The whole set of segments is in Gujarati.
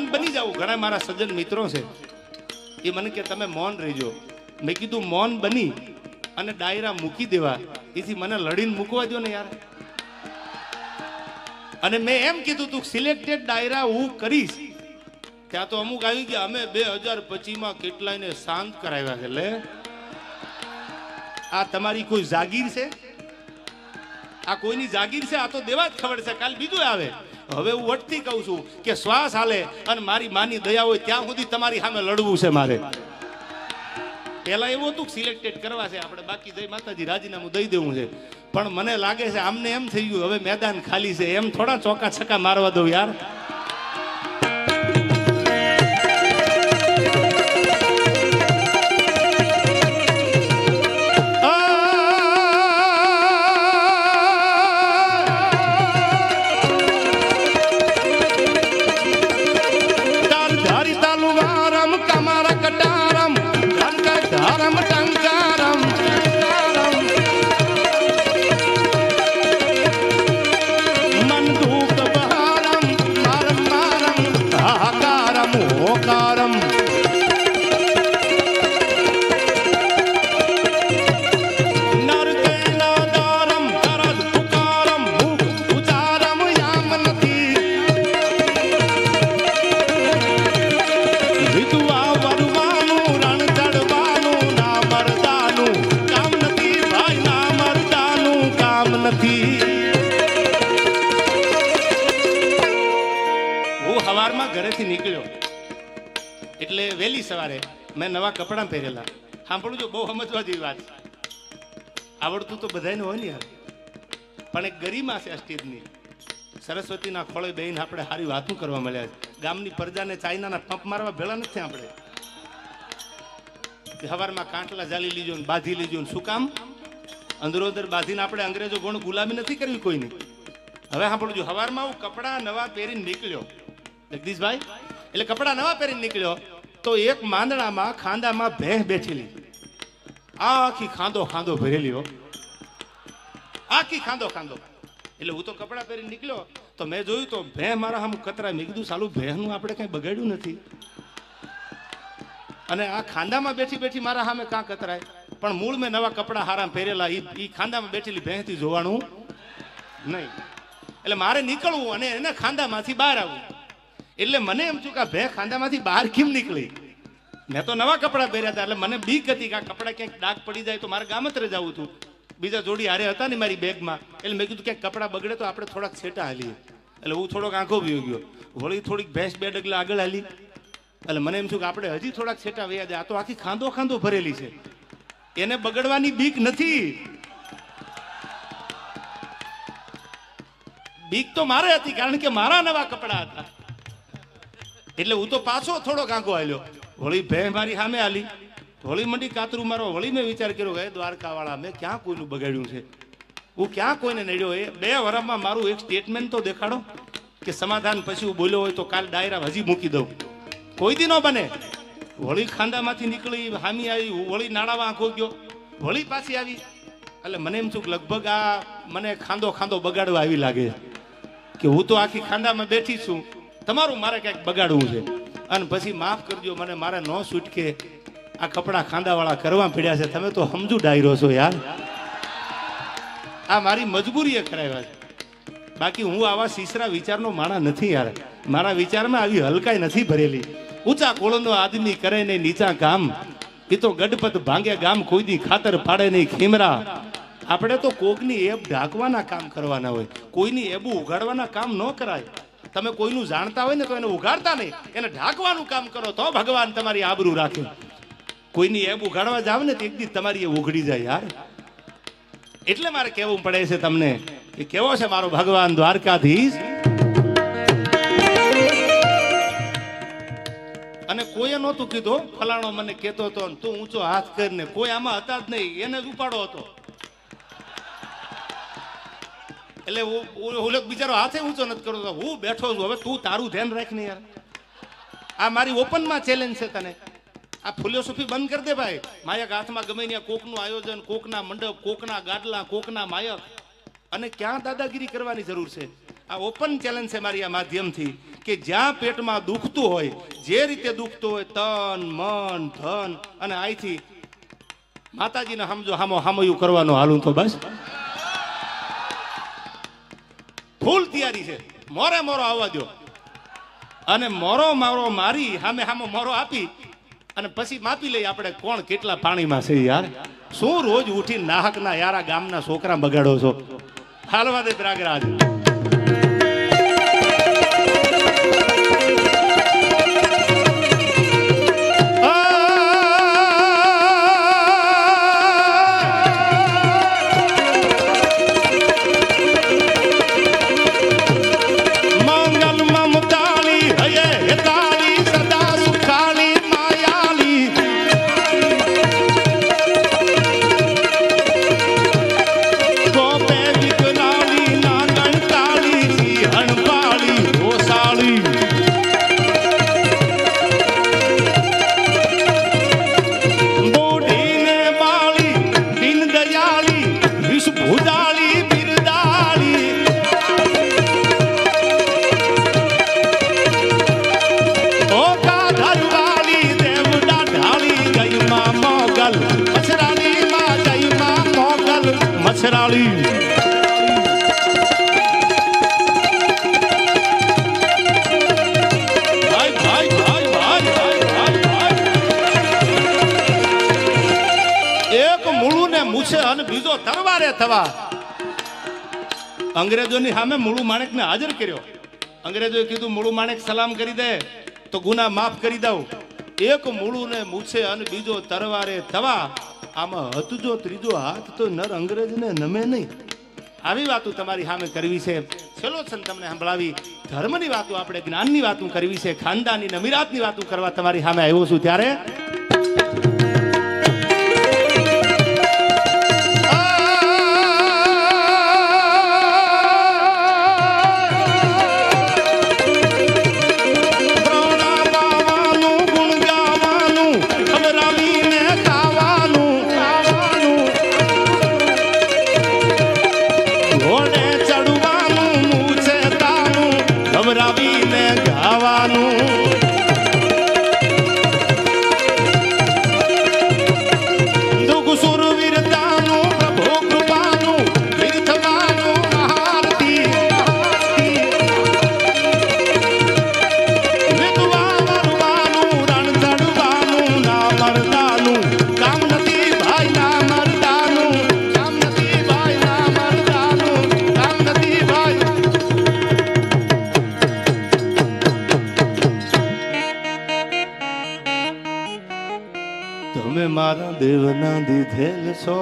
મૌન બની જાવ. ઘણા મારા સજ્જન મિત્રો છે એ મને કે તમે મૌન રહેજો. મેં કીધું મૌન બની અને ડાયરા મૂકી દેવા એથી મને લડીને મૂકવા દો ને યાર. અને મેં એમ કીધું તું સિલેક્ટેડ ડાયરા હું કરીશ. ત્યાં તો અમુક આવી ગયા અમે 2025 કેટલાયને શાંત કરાવ્યા છે. લે આ તમારી કોઈ જાગીર છે? આ કોઈની જાગીર છે? આ તો દેવા જ ખબર છે. કાલ બીજું આવે. હવે હું વટથી કહું છું કે શ્વાસ હાલે અને મારી માની દયા હોય ત્યાં સુધી તમારી સામે લડવું છે મારે. પેલા એવું હતું સિલેક્ટેડ કરવા છે આપણે, બાકી જય માતાજી રાજીનામું દઈ દેવું છે. પણ મને લાગે છે આમને એમ થઈ ગયું હવે મેદાન ખાલી છે, એમ થોડા ચોકા છક્કા મારવા દઉં યાર. ઘરેથી નીકળ્યો એટલે વહેલી સવારે મેં નવા કપડાં પહેરેલા. સાંભળું જો, બહુ સમજવા જેવી વાત. આવડતું તો બધાને હોય ને યાર, પણ એક ગરિમા છે આ સ્ટેજની. સરસ્વતીના ખોળે બેહીને આપણે સારી વાતો કરવા મળ્યા છે. ગામની પ્રજાને ચાઇનાના પંપ મારવા ભેળા નથી આપણે. સવારમાં કાંટલા જાલી લીજો ને બાંધી લીજો ને શું કામ? અંદરો અંદર બાંધીને આપણે અંગ્રેજો ગોણ ગુલામી નથી કરવી કોઈની. હવે સાંભળજો, સવારમાં હું કપડા નવા પહેરીને નીકળ્યો જગદીશભાઈ. એટલે કપડા નવા પહેરીને નીકળ્યો તો એક માંદણામાં ખાંદામાં ભેંસ બેઠેલી, આખી ખાંદો ખાંદો ભરેલી હો, આખી ખાંદો ખાંદો. એટલે હું તો કપડા પહેરીને નીકળ્યો તો મેં જોયું તો ભેંસ મારા સામે કતરાય. મેં કીધું સાલું ભેંસનું આપણે કઈ બગાડ્યું નથી અને આ ખાંદામાં બેઠી બેઠી મારા સામે કાં કતરાય. પણ મૂળ મેં નવા કપડા હારા પહેરેલા, એ ખાંદામાં બેઠેલી ભેંસથી જોવાનું નહીં. એટલે મારે નીકળવું અને એને ખાંદામાંથી બહાર આવવું. એટલે મને એમ છું કે ભે ખાંદામાંથી બહાર કેમ નીકળી? મેં તો નવા કપડા પહેર્યા હતા એટલે મને બીક હતી કે આ કપડા ક્યાંક ડાઘ પડી જાય તો મારે ગામત્રે જવું હતું. બીજા જોડી હારે હતા ને મારી બેગમાં. એટલે મેં કીધું ક્યાંક કપડા બગડે તો આપણે થોડાક છેટા હાલીએ. એટલે હું થોડોક આંખો ભી ગયો. વળી થોડીક ભેંસ બે ડગલા આગળ હાલી. એટલે મને એમ છું કે આપણે હજી થોડાક છેટા વયા જાય. આ તો આખી ખાંદો ખાંદો ભરેલી છે, એને બગડવાની બીક નથી. બીક તો મારે હતી કારણ કે મારા નવા કપડા હતા. એટલે હું તો પાછો થોડોક આંખો હાલ્યો. વળી ભેં મારી સામે હાલી, વળી મંડી કાતરું મારો. વળી મેં વિચાર કર્યો કે દ્વારકા વાળા મેં ક્યાં કોઈનું બગાડ્યું છે? હું ક્યાં કોઈને નડ્યો? એ 2 વર્ષમાં મારું એક સ્ટેટમેન્ટ તો દેખાડો કે સમાધાન પછી હું બોલ્યો હોય તો કાલ ડાયરા હજી મૂકી દઉં. કોઈ દી ન બને. વળી ખાંદામાંથી નીકળી હામી આવી, વળી નાળામાં આંખો ગયો, વળી પાછી આવી. એટલે મને એમ છું કે લગભગ આ મને ખાંદો ખાંદો બગાડવા આવી લાગે કે હું તો આખી ખાંદામાં બેઠી છું, તમારું મારે ક્યાંક બગાડવું છે. અને પછી માફ કરજો, મને મારે ન છૂટકે આ કપડા ખાંદાવાળા કરવા પડ્યા છે. તમે તો સમજુ ડાયરો છો યાર, આ મારી મજબૂરીએ કરાવ્યા છે. બાકી હું આવા સીસરા વિચારનો માણા નથી યાર. મારા વિચારમાં આવી હલકાઈ નથી ભરેલી. ઊંચા કોળનો આદમી કરે નહીં નીચા કામ, એ તો ગડપત ભાંગે ગામ, કોઈ દી ખાતર પાડે નહીં ખીમરા. આપણે તો કોકની એબ ઢાંકવાના કામ કરવાના હોય, કોઈની એબું ઉગાડવાના કામ ન કરાય. તમે કોઈનું જાણતા હોય ને તો એને ઉગાડતા નહીં, એને ઢાંકવાનું કામ કરો તો ભગવાન તમારી આબરૂ રાખે. કોઈની એબ ઉગાડવા જાવ ને તો એક દી તમારી એ ઉઘડી જાય યાર. એટલે મારે કહેવું પડે છે તમને કે કેવો છે મારો ભગવાન દ્વારકાધીશ. અને કોઈએ નહોતું કીધું ફલાણો મને કહેતો હતો તું ઊંચો હાથ કરીને, કોઈ આમાં હતા જ નહીં, એને જ ઉપાડો હતો. એટલે હું બિચારો હાથે ઊંચો નથી કરતો, હું બેઠો છું. હવે તું તારું ધ્યાન રાખ ને યાર. આ મારી ઓપનમાં ચેલેન્જ છે તને. આ ફિલોસોફી બંધ કરી દે ભાઈ. માયક હાથમાં ગમે ત્યાં કોકનું આયોજન, કોકના મંડપ, કોકના ગાડલા, કોકના માયક, અને ક્યાં દાદાગીરી કરવાની જરૂર છે? આ ઓપન ચેલેન્જ છે મારી આ માધ્યમથી કે જ્યાં પેટમાં દુખતું હોય, જે રીતે દુખતું હોય, તન મન ધન અને આઈથી માતાજીને સમજો હામયું કરવાનું હાલું તો બસ ફૂલ તૈયારી છે. મોરે મોરો આવવા દો અને મોરો મારો મારી હામો મોરો આપી અને પછી માપી લઈ આપણે કોણ કેટલા પાણીમાં છે યાર. શું રોજ ઉઠી નાહકના યારા ગામના છોકરા બગાડો છો. હાલવા દે પ્રયાગરાજ. બીજો તરવારે થવા. અંગ્રેજોની સામે મુળુ માણેકને હાજર કર્યો. અંગ્રેજોએ કીધું મુળુ માણેક સલામ કરી દે તો ગુના માફ કરી દઉં. એક મુળુને મૂછે અને બીજો તરવારે થવા. આમાં હતજો ત્રીજો હાથ તો નર અંગ્રેજને નમે નહીં. આવી વાતો તમારી સામે કરવી છે. છેલ્લો છે તમને સંભળાવી. ધર્મની વાતો આપણે જ્ઞાનની વાતો કરવી છે. ખાનદાની નમીરાતની વાતો કરવા તમારી સામે આવ્યો છું. ત્યારે મારા દેવના દીધેલ છો,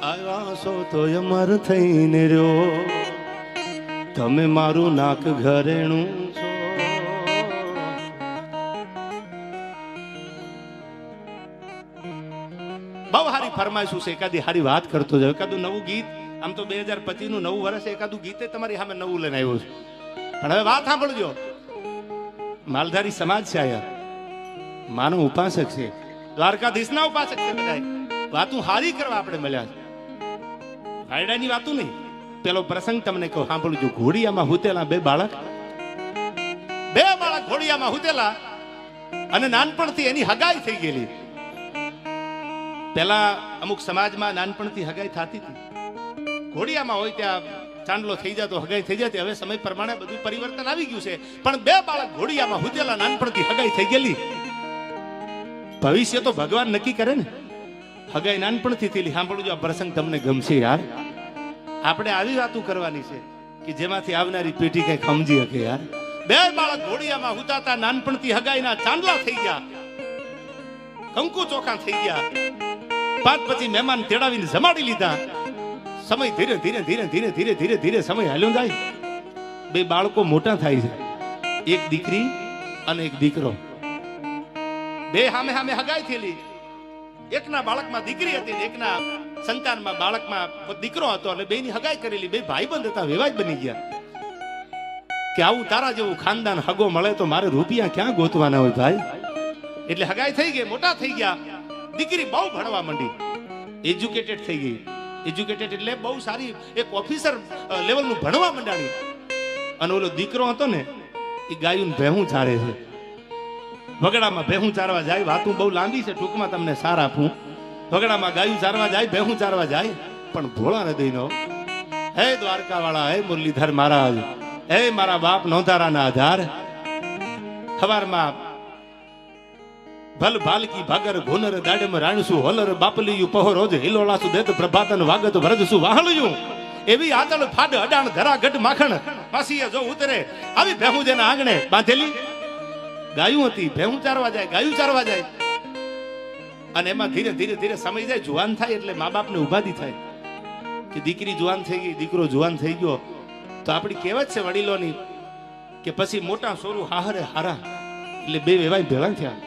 આવ્યા છો તો અમર થઈને રહ્યો. તમે મારું નાક ઘરેણું છો. બહુ સારી ફરમાઈશું છે. એકાદી સારી વાત કરતો જાવ. એકાદું નવું ગીત. આમ તો 2025 નું નવું વર્ષ. એકાદું ગીતે તમારી સામે નવું લઈને આવ્યું છું. પણ હવે વાત સાંભળજો. માલધારી સમાજ છે. આયા માનો ઉપાસક છે. દ્વારકાધીશના ઉપાસક છે. બધા વાતું હારી કરવા આપણે મળ્યા છે. વાયડાની વાતું નહીં. પેલો પ્રસંગ તમને કહું, સાંભળજો. ઘોડિયામાં હુતેલા બે બાળક ઘોડિયામાં હુતેલા અને નાનપણથી એની હગાઈ થઈ ગયેલી. પેલા અમુક સમાજમાં નાનપણથી હગાઈ થતી હતી. ઘોડિયામાં હોય ત્યાં ચાંદલો થઈ જતો, હગાઈ થઈ જતી. હવે સમય પ્રમાણે બધું પરિવર્તન આવી ગયું છે. પણ બે બાળક ઘોડિયામાં હુતેલા, નાનપણથી હગાઈ થઈ ગયેલી. ભવિષ્ય તો ભગવાન નક્કી કરે ને. હગાઈ નાનપણથી થયેલી. સાંભળજો, આ પ્રસંગ તમને ગમશે યાર. આપણે આવી વાતો કરવાની છે કે જેમાંથી આવનારી પેઢી કઈ સમજી શકે યાર. બે બાળક ઘોડિયામાં હુતાતા, નાનપણથી હગાઈના ચાંદલા થઈ ગયા, કંકુ ચોખા થઈ ગયા. પાંચ પછી મહેમાન તેડાવીને જમાડી લીધા. સમય ધીરે ધીરે ધીરે ધીરે ધીરે ધીરે ધીરે સમય હાલ્યો જાય. બે બાળકો મોટા થાય છે. એક દીકરી અને એક દીકરો. બે સામે સામે હગાઈ થયેલી. એકના બાળકમાં દીકરી હતી, એકના સંતાનમાં બાળકમાં દીકરો હતો. અને બેની હગાઈ કરેલી. બે ભાઈબંધ હતા, વેવાજ બની ગયા કે આવું તારા જેવું ખાનદાન હગો મળે તો મારે રૂપિયા ક્યાં ગોતવાના હોય ભાઈ. એટલે હગાઈ થઈ ગઈ, મોટા થઈ ગયા. દીકરી બહુ ભણવા માંડી, એજ્યુકેટેડ થઈ ગઈ. એજ્યુકેટેડ એટલે બહુ સારી એક ઓફિસર લેવલનું ભણવા માંડાણી. અને ઓલો દીકરો હતો ને એ ગાયું ભેહું ચારે છે. વગડામાં ભેહું ચારવા જાય. વાતું બહુ લાંબી છે, ટૂંકમાં તમને સાર આપું. વગડામાં ગાયું ચારવા જાય, ભેહું ચારવા જાય, પણ ભોળા હૃદયનો હે દ્વારકા વાળા, હે મુરલીધર મહારાજ, હે મારા બાપ નોંધારાના આધાર. ખવારમાં ભલ ભાલકી ભાગર ઘોનર દાડમ રાણસુ હોલર બાપલીયું પહો રોજ હિલોલાસુ દેત પ્રભાતન વાગત વરજસુ વાહળયું. એવી આતળ ફાડ અડાણ ધરા ગઢ માખણ પાસીએ જો ઉતરે આવી ભેહું જેના આંગણે બાંધેલી ગાયું હતી. ભેહું ચારવા જાય, ગાયું ચારવા જાય. અને એમાં ધીરે ધીરે ધીરે સમય જાય, જુવાન થાય એટલે મા બાપને ઉપાધિ થાય કે દીકરી જુવાન થઈ ગઈ, દીકરો જુવાન થઈ ગયો. તો આપણી કહેવત છે વડીલોની કે પછી મોટા સોરું હાહરે હારા, એટલે બે વેવાય ભેળા થયા.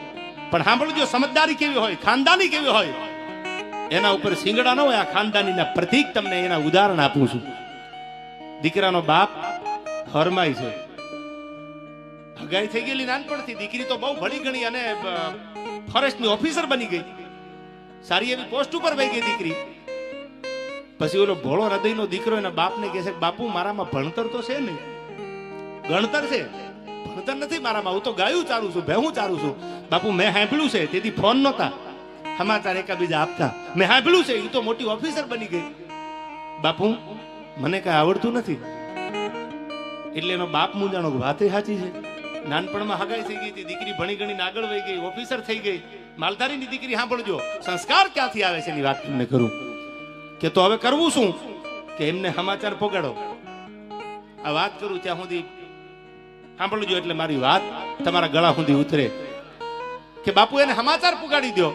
પણ સાંભળજો, સમજદારી કેવી હોય, ખાનદાની કેવી હોય, એના ઉપર સિંગડા ન હોય. આ ખાનદાનીના પ્રતીક તમને એના ઉદાહરણ આપું છું. દીકરાનો બાપ હરમાય છે, હગાઈ થઈ ગયેલી નાનપણથી. દીકરી તો બહુ ભણી ગણી અને ફોરેસ્ટની ઓફિસર બની ગઈ, સારી એવી પોસ્ટ ઉપર વહી ગઈ દીકરી. પછી ઓલો ભોળો હૃદયનો દીકરો એના બાપને કહે છે, બાપુ મારામાં ભણતર તો છે નહીં, ગણતર છે, ભણતર નથી મારામાં. હું તો ગાયું ચારું છું, ભેહું ચારું છું. બાપુ મેં સાંભળ્યું છે, તેથી ફોન નહોતા, સમાચાર એકાબીજા આપતા. મેં સાંભળ્યું છે, એ તો મોટી ઓફિસર બની ગઈ. બાપુ મને કઈ આવડતું નથી. એટલે એનો બાપ મૂંઝાણો, વાતે સાચી છે. નાનપણમાં હગાઈ થઈ ગઈ હતી, દીકરી ભણી ગણીને આગળ વહી ગઈ, ઓફિસર થઈ ગઈ, માલધારીની દીકરી. સાંભળજો, સંસ્કાર ક્યાંથી આવે છે એની વાત તમને કરું. કે તો હવે કરવું શું કે એમને સમાચાર પોગાડો. આ વાત કરું ત્યાં સુધી સાંભળજો, એટલે મારી વાત તમારા ગળા સુધી ઉતરે. કે બાપુ એને સમાચાર પુગાડી દો.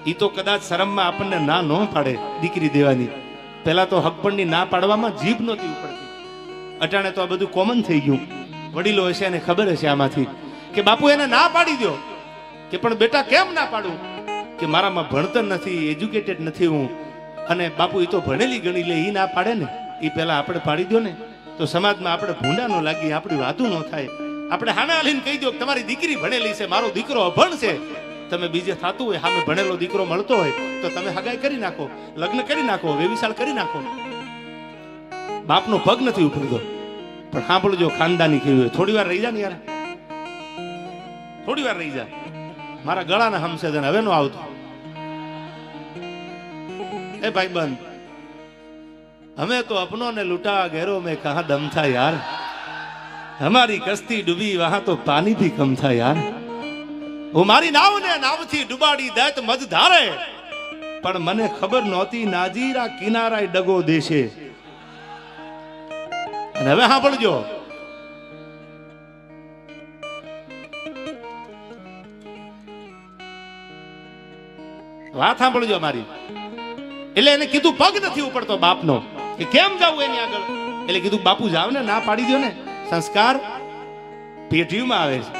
ઈ તો કદાચ શરમમાં આપણને ના ન પાડે દીકરી દેવાની. પેલા તો હકપણની ના પાડવામાં જીભ નહોતી ઉપડતી. અટાણે તો આ બધું કોમન થઈ ગયું. વડીલો હશે એને ખબર હશે આમાંથી કે બાપુ એને ના પાડી દો. કે પણ બેટા કેમ ના પાડું? કે મારામાં ભણતર નથી, એજ્યુકેટેડ નથી હું. અને બાપુ એ તો ભણેલી ગણી લે, ઈ ના પાડે ને, એ પેલા આપણે પાડી દો ને, તો સમાજમાં આપણે ભૂંડા ન લાગી, આપણી વાતું ન થાય. આપણે હામે હાલીને કહી દો કે તમારી દીકરી ભણેલી છે, મારો દીકરો અભણ છે. તમે બીજે થતું હોય, સામે ભણેલો દીકરો મળતો હોય તો તમે હગાઈ કરી નાખો, લગ્ન કરી નાખો, વેવિશાળ કરી નાખો. બાપનો પગ નથી ઉપડતો. પણ સાંભળજો, ખાનદાની કેવી હોય. થોડી વાર રહી જા ને યાર, થોડી વાર રહી જા. મારા ગળાના હમશે હવે નો આવતો. ए भाई बंद, हमें तो अपनों ने लुटा, गैरों में कहा दम था यार. हमारी कश्ती डूबी वहां तो पानी भी कम था यार. वो मारी नाव ने नाव थी डुबाड़ी दैत मज धारे, पण मने खबर नहोती नाजीरा किनारा डगो देशे. અને હવે સાંભળજો, વાત સાંભળજો મારી. એટલે એને કીધું પગ નથી ઉપડતો બાપનો, કે કેમ જાવું એની આગળ. એટલે કીધું બાપુ જાવ ને, ના પાડી દો ને. સંસ્કાર પેઢીમાં આવે છે,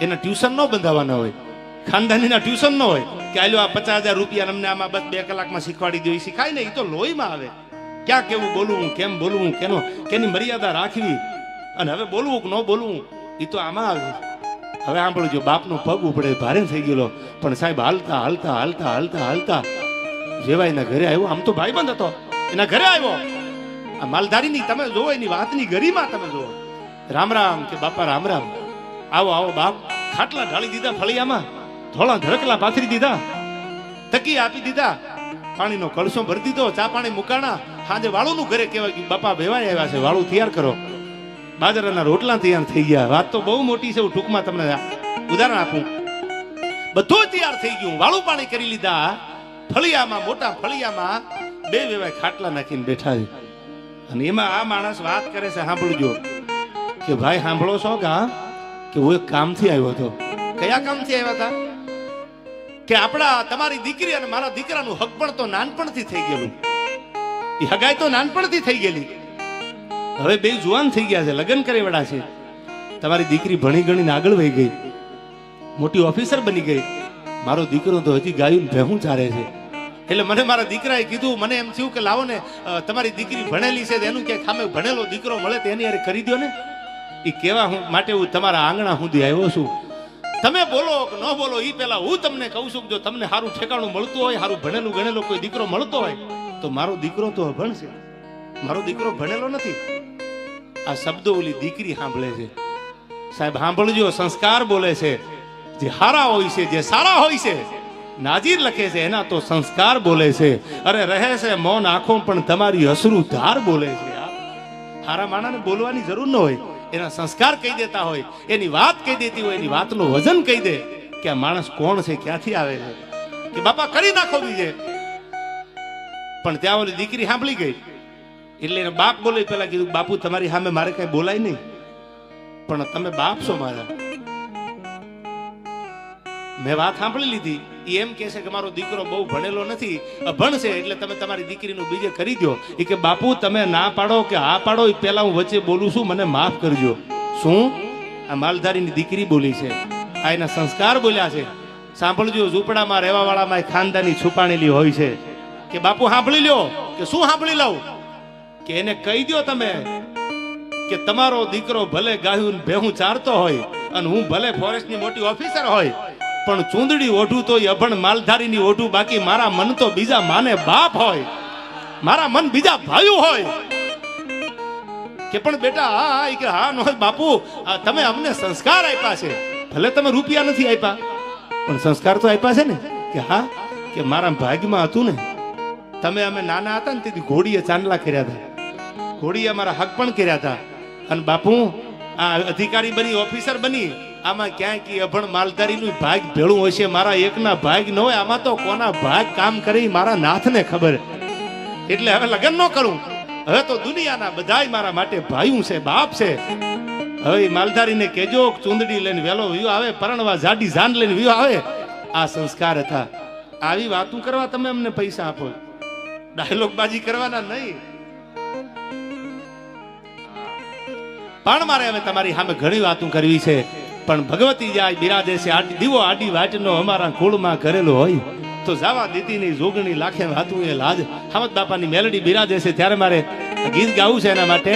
એના ટ્યુશન ન બંધાવાના હોય, ખાનદાનીના ટ્યુશન ન હોય કે આલ્યો આ 50,000 રૂપિયા અમને આમાં બસ 2 કલાકમાં શીખવાડી દો. એ શીખાય ને, એ તો લોહીમાં આવે. ક્યાં કેવું બોલવું, કેમ બોલવું, કેની મર્યાદા રાખવી, અને હવે બોલવું કે ન બોલવું, એ તો આમાં આવે. હવે સાંભળજો, બાપનો પગ ઉપડે, ભારે થઈ ગયેલો. પણ સાહેબ હાલતા હાલતા હાલતા હાલતા હાલતા જેવા એના ઘરે આવ્યો. આમ તો ભાઈબંધ હતો, એના ઘરે આવ્યો. આ માલધારીની તમે જોવો, એની વાતની ગરિમા તમે જોવો. રામ રામ કે બાપા રામ રામ. આવો આવો બાપ. ખાટલા ઢાળી દીધા ફળિયામાં, થોડા ધડકલા પાથરી દીધા, તકી આપી દીધા, પાણીનો કળશો ભરી દીધો, ચા પાણી મુકાણા. સાંજે વાળુનું ઘરે કહેવાય કે બાપા ભેવાય આવ્યા છે, વાળું તૈયાર કરો. બાજરાના રોટલા તૈયાર થઈ ગયા. વાત તો બહુ મોટી છે, હું ટૂંકમાં તમને ઉદાહરણ આપું. બધું તૈયાર થઈ ગયું, વાળું પાણી કરી લીધા. ફળિયામાં, મોટા ફળિયામાં 2 વેવાય ખાટલા નાખીને બેઠા છે. અને એમાં આ માણસ વાત કરે છે, સાંભળજો કે ભાઈ સાંભળો છો કે હું એક કામથી આવ્યો હતો. કયા કામથી આવ્યા હતા? કે આપણા તમારી દીકરી અને મારા દીકરાનું હકપણ તો નાનપણથી થઈ ગયેલું. એ હગાઈ તો નાનપણથી થઈ ગયેલી. હવે બે જુવાન થઈ ગયા છે, લગ્ન કરે વડા છે. તમારી દીકરી ભણી ગણીને આગળ વહી ગઈ, મોટી ઓફિસર બની ગઈ. મારો દીકરો તો હજી ગાયું ભેહું ચારે છે. એટલે મને મારા દીકરાએ કીધું, મને એમ થયું કે લાવો ને તમારી દીકરી ભણેલી છે, એનું ક્યાંક સામે ભણેલો દીકરો મળે તો એની યારે કરી દો ને. એ કહેવા માટે હું તમારા આંગણા સુધી આવ્યો છું. તમે બોલો કે ન બોલો એ પેલા હું તમને કહું છું, જો તમને સારું ઠેકાણું મળતું હોય, સારું ભણેલું ગણેલો કોઈ દીકરો મળતો હોય તો મારો દીકરો તો અભણ છે, મારો દીકરો ભણેલો નથી. આ શબ્દો ઓલી દીકરી સાંભળે છે. સાહેબ સાંભળજો, સંસ્કાર બોલે છે. જે હારા હોય છે, જે સારા હોય છે, નાજીર લખે છે એના તો સંસ્કાર બોલે છે. અરે રહે છે મૌન આંખો પણ તમારી અશ્રુ ધાર બોલે છે. હારા માણાને બોલવાની જરૂર ન હોય, એના સંસ્કાર કહી દેતા હોય, એની વાત કહી દેતી હોય, એની વાતનું વજન કહી દે કે આ માણસ કોણ છે, ક્યાંથી આવે છે, કે બાપા કરી નાખો બીજે. પણ ત્યાં ઓલી દીકરી સાંભળી ગઈ એટલે એને બાપ બોલે પેલા કીધું, બાપુ તમારી સામે મારે કઈ બોલાય નહીં, પણ તમે બાપ છો મારા. મેં વાત સાંભળી લીધી. એ એમ કહે છે કે મારો દીકરો બહુ ભણેલો નથી, અભણ છે, એટલે તમે તમારી દીકરીનું બીજે કરી દો. એ કે બાપુ તમે ના પાડો કે હા પાડો, એ પેલા હું વચ્ચે બોલું છું, મને માફ કરજો. શું? આ માલધારીની દીકરી બોલી છે, આ એના સંસ્કાર બોલ્યા છે. સાંભળજો, ઝૂંપડામાં રહેવા વાળામાં ખાનદાની છુપાણેલી હોય છે. કે બાપુ સાંભળી લ્યો. કે શું સાંભળી લઉં? કે એને કહી દો તમે કે તમારો દીકરો ભલે ગાયું ભેહું ચારતો હોય અને હું ભલે ફોરેસ્ટની મોટી ઓફિસર હોય, પણ ચૂંદડી ઓઢું તો અભણ માલધારીની ઓઢું. બાકી મારા મન તો બીજા માને બાપ હોય, મારા મન બીજા ભાઈ હોય. કે પણ બેટા હા, કે હા નો બાપુ, તમે અમને સંસ્કાર આપ્યા છે, ભલે તમે રૂપિયા નથી આપ્યા પણ સંસ્કાર તો આપ્યા છે ને. કે હા, કે મારા ભાગમાં હતું ને. તમે અમે નાના હતા ને તેથી ઘોડીએ ચાંદલા કર્યા હતા, ઘોડીએ અમારા હક પણ કર્યા હતા. અને બાપુ આ અધિકારી બની, ઓફિસર બની, આમાં ક્યાંય કે અભણ માલધારીનું ભાગ ભેળું હોય છે, મારા એકના ભાગ ન હોય. આમાં તો કોના ભાગ કામ કરી મારા નાથને ખબર. એટલે હવે લગ્ન ન કરું. હવે તો દુનિયાના બધાય મારા માટે ભાઈયું છે, બાપ છે. હવે માલધારીને કેજો ચૂંદડી લઈને વેલો વિયો આવે, પરણવા જાડી જાન લઈને વિયો આવે. આ સંસ્કાર હતા. આવી વાતું કરવા તમે અમને પૈસા આપો, ડાયલોગ બાજી કરવાના નહીં. પણ મારે હવે તમારી સામે ઘણી વાતો કરવી છે. પણ ભગવતી જાય બિરાજે છે, આડી દીવો આડી વાટનો અમારા કુળમાં કરેલો હોય તો જાવા દીતી ની જોગણી લાખે વાતું એ લાજ. હામદ બાપાની મેલડી બિરાજે છે, ત્યારે મારે ગીત ગાવું છે. એના માટે